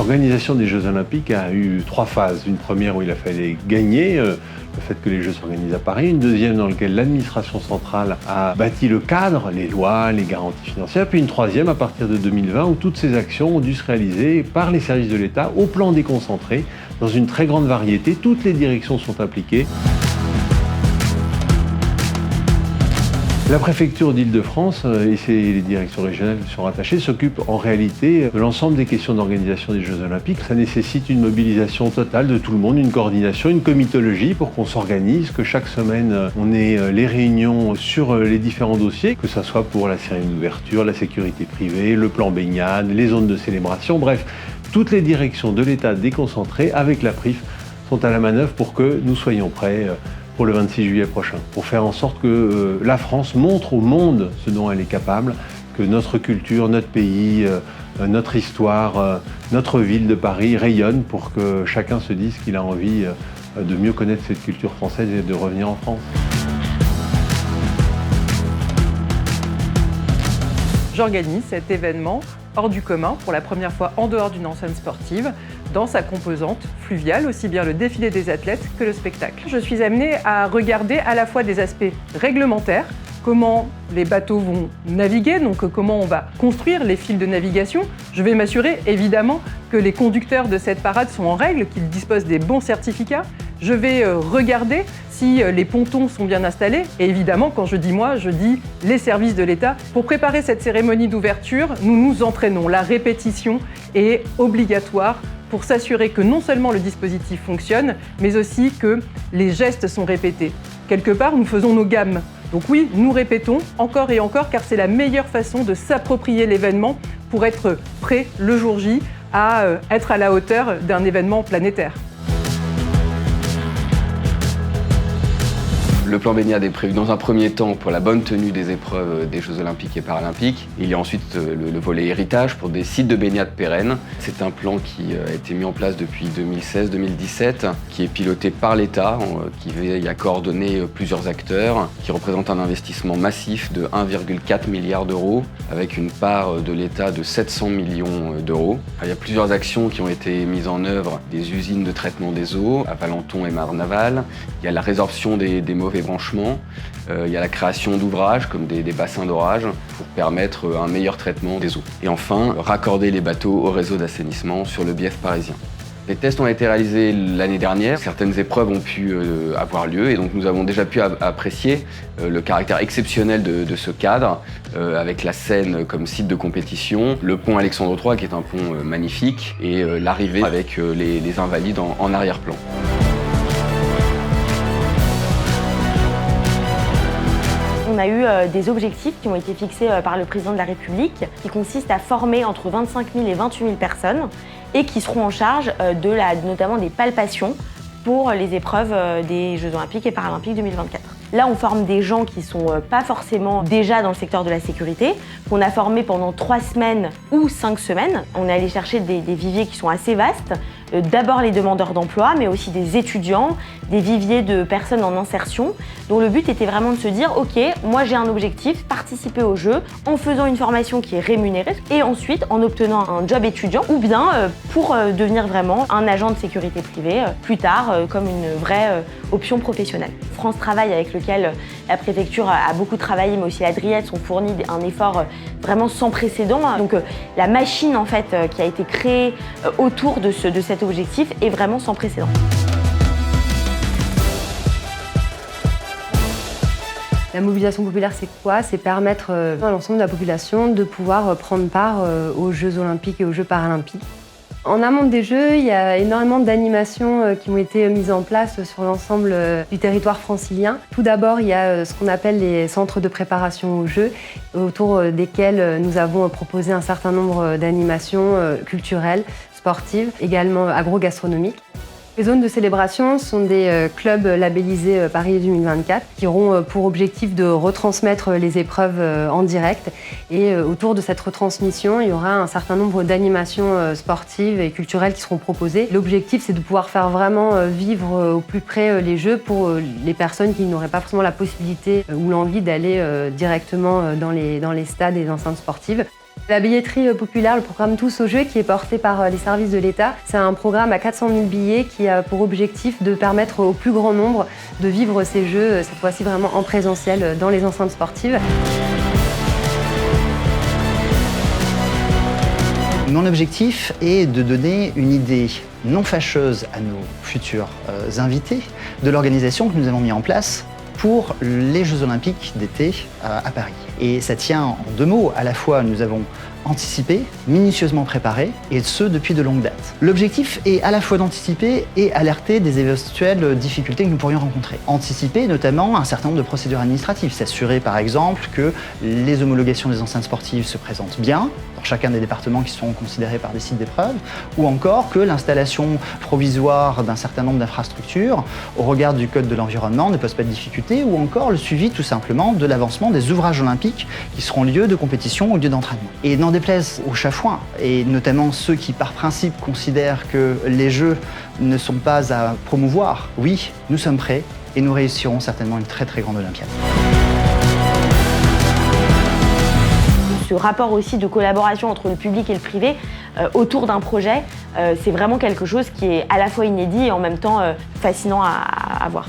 L'organisation des Jeux Olympiques a eu 3 phases. Une première où il a fallu gagner le fait que les Jeux s'organisent à Paris. Une deuxième dans laquelle l'administration centrale a bâti le cadre, les lois, les garanties financières. Puis une troisième à partir de 2020 où toutes ces actions ont dû se réaliser par les services de l'État au plan déconcentré, dans une très grande variété. Toutes les directions sont impliquées. La préfecture d'Île-de-France et les directions régionales qui sont rattachées s'occupent en réalité de l'ensemble des questions d'organisation des Jeux Olympiques. Ça nécessite une mobilisation totale de tout le monde, une coordination, une comitologie pour qu'on s'organise, que chaque semaine on ait les réunions sur les différents dossiers, que ce soit pour la cérémonie d'ouverture, la sécurité privée, le plan baignade, les zones de célébration, bref, toutes les directions de l'État déconcentrées avec la PRIF sont à la manœuvre pour que nous soyons prêts pour le 26 juillet prochain, pour faire en sorte que la France montre au monde ce dont elle est capable, que notre culture, notre pays, notre histoire, notre ville de Paris rayonne pour que chacun se dise qu'il a envie de mieux connaître cette culture française et de revenir en France. J'organise cet événement hors du commun pour la première fois en dehors d'une enceinte sportive, dans sa composante fluviale, aussi bien le défilé des athlètes que le spectacle. Je suis amenée à regarder à la fois des aspects réglementaires, comment les bateaux vont naviguer, donc comment on va construire les fils de navigation. Je vais m'assurer évidemment que les conducteurs de cette parade sont en règle, qu'ils disposent des bons certificats. Je vais regarder si les pontons sont bien installés. Et évidemment, quand je dis moi, je dis les services de l'État. Pour préparer cette cérémonie d'ouverture, nous nous entraînons. La répétition est obligatoire pour s'assurer que non seulement le dispositif fonctionne, mais aussi que les gestes sont répétés. Quelque part, nous faisons nos gammes. Donc oui, nous répétons encore et encore, car c'est la meilleure façon de s'approprier l'événement pour être prêt le jour J à être à la hauteur d'un événement planétaire. Le plan baignade est prévu dans un premier temps pour la bonne tenue des épreuves des Jeux Olympiques et Paralympiques. Il y a ensuite le volet héritage pour des sites de baignade pérennes. C'est un plan qui a été mis en place depuis 2016-2017, qui est piloté par l'État, qui veille à coordonner plusieurs acteurs, qui représente un investissement massif de 1,4 milliard d'euros, avec une part de l'État de 700 millions d'euros. Il y a plusieurs actions qui ont été mises en œuvre, des usines de traitement des eaux à Valenton et Marne-Naval. Il y a la résorption des mauvais branchements. Il y a la création d'ouvrages comme des bassins d'orage pour permettre un meilleur traitement des eaux. Et enfin, raccorder les bateaux au réseau d'assainissement sur le bief parisien. Les tests ont été réalisés l'année dernière, certaines épreuves ont pu avoir lieu et donc nous avons déjà pu apprécier le caractère exceptionnel de ce cadre avec la Seine comme site de compétition, le pont Alexandre III qui est un pont magnifique et l'arrivée avec les Invalides en arrière-plan. On a eu des objectifs qui ont été fixés par le président de la République qui consistent à former entre 25 000 et 28 000 personnes et qui seront en charge notamment des palpations pour les épreuves des Jeux Olympiques et Paralympiques 2024. Là, on forme des gens qui ne sont pas forcément déjà dans le secteur de la sécurité, qu'on a formés pendant 3 semaines ou 5 semaines. On est allé chercher des viviers qui sont assez vastes. D'abord les demandeurs d'emploi, mais aussi des étudiants, des viviers de personnes en insertion, dont le but était vraiment de se dire « Ok, moi j'ai un objectif, participer au jeu en faisant une formation qui est rémunérée et ensuite en obtenant un job étudiant ou bien pour devenir vraiment un agent de sécurité privée plus tard comme une vraie option professionnelle. » France Travail, avec lequel la préfecture a beaucoup travaillé, mais aussi la Driette, ont fourni un effort vraiment sans précédent. Donc la machine en fait qui a été créée autour de cet objectif est vraiment sans précédent. La mobilisation populaire, c'est quoi? C'est permettre à l'ensemble de la population de pouvoir prendre part aux Jeux Olympiques et aux Jeux Paralympiques. En amont des Jeux, il y a énormément d'animations qui ont été mises en place sur l'ensemble du territoire francilien. Tout d'abord, il y a ce qu'on appelle les centres de préparation aux Jeux, autour desquels nous avons proposé un certain nombre d'animations culturelles, sportives, également agro-gastronomiques. Les zones de célébration sont des clubs labellisés Paris 2024 qui auront pour objectif de retransmettre les épreuves en direct. Et autour de cette retransmission, il y aura un certain nombre d'animations sportives et culturelles qui seront proposées. L'objectif, c'est de pouvoir faire vraiment vivre au plus près les Jeux pour les personnes qui n'auraient pas forcément la possibilité ou l'envie d'aller directement dans les stades et les enceintes sportives. La billetterie populaire, le programme Tous aux Jeux, qui est porté par les services de l'État, c'est un programme à 400 000 billets qui a pour objectif de permettre au plus grand nombre de vivre ces Jeux, cette fois-ci vraiment en présentiel, dans les enceintes sportives. Mon objectif est de donner une idée non fâcheuse à nos futurs invités de l'organisation que nous avons mis en place pour les Jeux Olympiques d'été à Paris. Et ça tient en deux mots. À la fois, nous avons anticipé, minutieusement préparé, et ce depuis de longues dates. L'objectif est à la fois d'anticiper et alerter des éventuelles difficultés que nous pourrions rencontrer. Anticiper notamment un certain nombre de procédures administratives, s'assurer par exemple que les homologations des enceintes sportives se présentent bien dans chacun des départements qui sont considérés par des sites d'épreuve, ou encore que l'installation provisoire d'un certain nombre d'infrastructures au regard du Code de l'environnement ne pose pas de difficulté, ou encore le suivi tout simplement de l'avancement des ouvrages olympiques qui seront lieu de compétition ou lieu d'entraînement. Et n'en déplaise aux chafouins, et notamment ceux qui par principe considèrent que les Jeux ne sont pas à promouvoir, oui, nous sommes prêts et nous réussirons certainement une très très grande Olympiade. Ce rapport aussi de collaboration entre le public et le privé autour d'un projet, c'est vraiment quelque chose qui est à la fois inédit et en même temps fascinant à voir.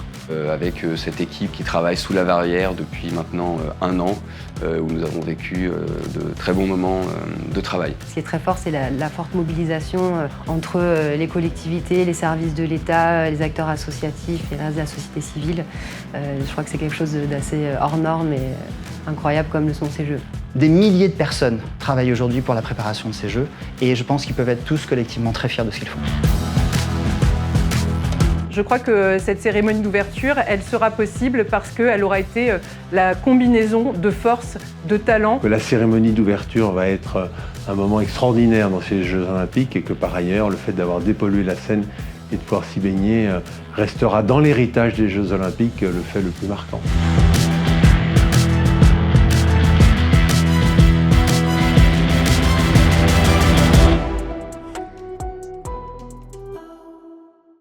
Avec cette équipe qui travaille sous la Verrière depuis maintenant un an, où nous avons vécu de très bons moments de travail. Ce qui est très fort, c'est la forte mobilisation entre les collectivités, les services de l'État, les acteurs associatifs et la société civile. Je crois que c'est quelque chose d'assez hors norme et incroyable comme le sont ces Jeux. Des milliers de personnes travaillent aujourd'hui pour la préparation de ces Jeux, et je pense qu'ils peuvent être tous collectivement très fiers de ce qu'ils font. Je crois que cette cérémonie d'ouverture, elle sera possible parce qu'elle aura été la combinaison de force, de talent. La cérémonie d'ouverture va être un moment extraordinaire dans ces Jeux Olympiques, et que par ailleurs, le fait d'avoir dépollué la Seine et de pouvoir s'y baigner restera dans l'héritage des Jeux Olympiques le fait le plus marquant.